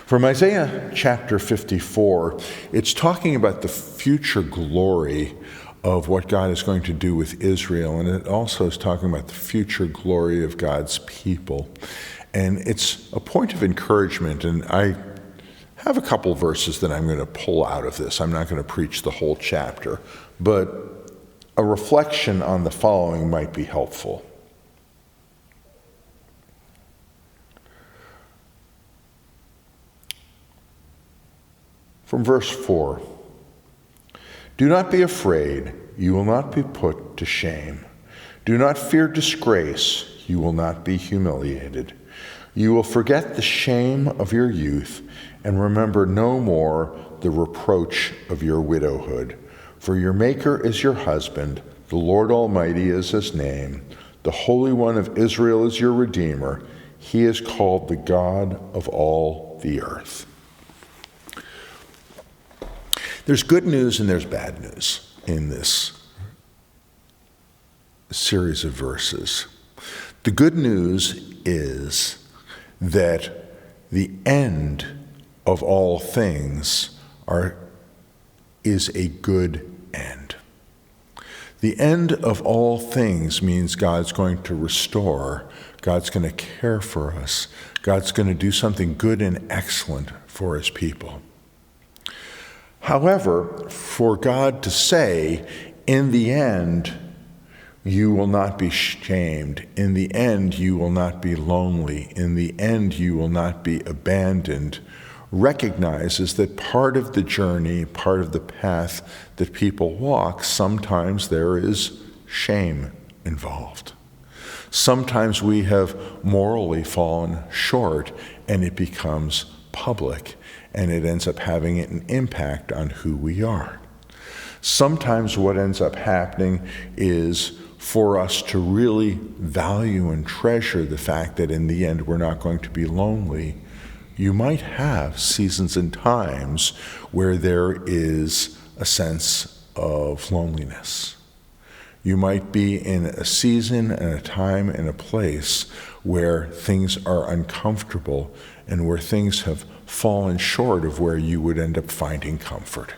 From Isaiah chapter 54, it's talking about the future glory of what God is going to do with Israel, and it also is talking about the future glory of God's people. And it's a point of encouragement, and I have a couple verses that I'm going to pull out of this. I'm not going to preach the whole chapter, but a reflection on the following might be helpful. From verse 4, "Do not be afraid, you will not be put to shame. Do not fear disgrace, you will not be humiliated. You will forget the shame of your youth and remember no more the reproach of your widowhood. For your Maker is your husband, the Lord Almighty is his name. The Holy One of Israel is your Redeemer. He is called the God of all the earth." There's good news and there's bad news in this series of verses. The good news is that the end of all things is a good end. The end of all things means God's going to restore, God's going to care for us, God's going to do something good and excellent for his people. However, for God to say, in the end, you will not be shamed. In the end, you will not be lonely. In the end, you will not be abandoned, recognizes that part of the journey, part of the path that people walk, sometimes there is shame involved. Sometimes we have morally fallen short and it becomes public, and it ends up having an impact on who we are. Sometimes what ends up happening is for us to really value and treasure the fact that in the end we're not going to be lonely. You might have seasons and times where there is a sense of loneliness. You might be in a season and a time and a place where things are uncomfortable and where things have fallen short of where you would end up finding comfort.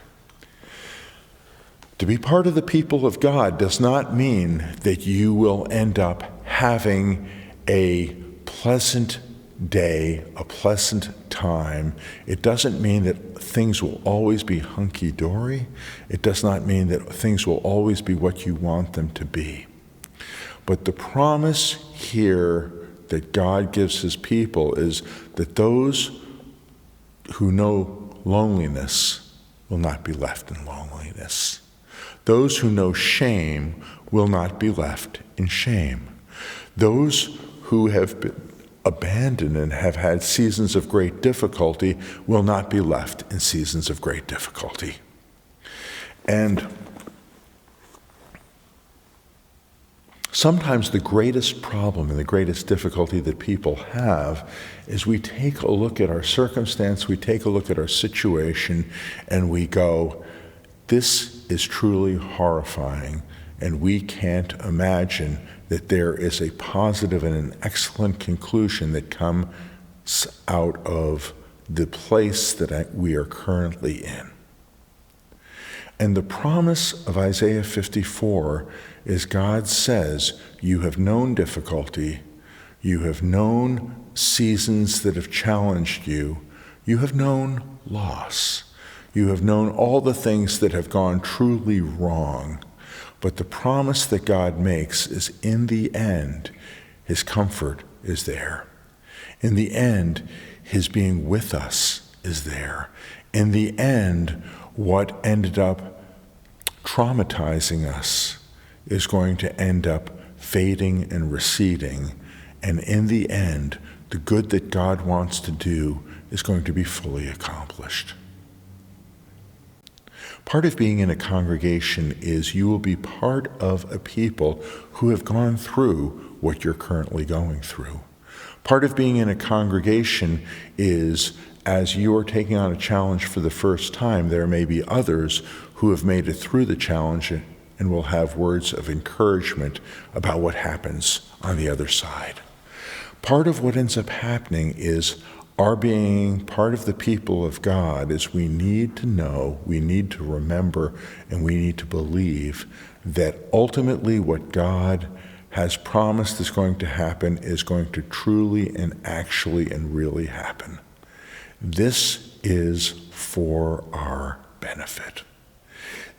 To be part of the people of God does not mean that you will end up having a pleasant day, a pleasant time. It doesn't mean that things will always be hunky-dory. It does not mean that things will always be what you want them to be. But the promise here that God gives his people is that those who know loneliness will not be left in loneliness. Those who know shame will not be left in shame. Those who have been abandoned and have had seasons of great difficulty will not be left in seasons of great difficulty. And sometimes the greatest problem and the greatest difficulty that people have is we take a look at our circumstance, we take a look at our situation, and we go, this is truly horrifying, and we can't imagine that there is a positive and an excellent conclusion that comes out of the place that we are currently in. And the promise of Isaiah 54 is God says, you have known difficulty, you have known seasons that have challenged you, you have known loss, you have known all the things that have gone truly wrong. But the promise that God makes is in the end, his comfort is there. In the end, his being with us is there. In the end, what ended up traumatizing us is going to end up fading and receding. And in the end, the good that God wants to do is going to be fully accomplished. Part of being in a congregation is you will be part of a people who have gone through what you're currently going through. Part of being in a congregation is as you are taking on a challenge for the first time, there may be others who have made it through the challenge and will have words of encouragement about what happens on the other side. Part of what ends up happening is Our being part of the people of God is we need to know, we need to remember, and we need to believe that ultimately what God has promised is going to happen is going to truly and actually and really happen. This is for our benefit.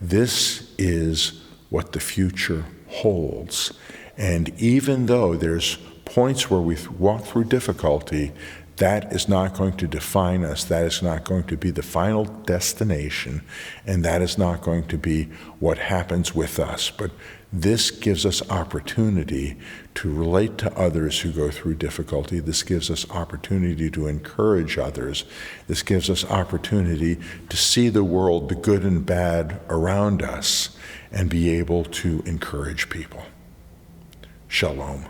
This is what the future holds. And even though there's points where we walk through difficulty, that is not going to define us. That is not going to be the final destination, and that is not going to be what happens with us. But this gives us opportunity to relate to others who go through difficulty. This gives us opportunity to encourage others. This gives us opportunity to see the world, the good and bad around us, and be able to encourage people. Shalom.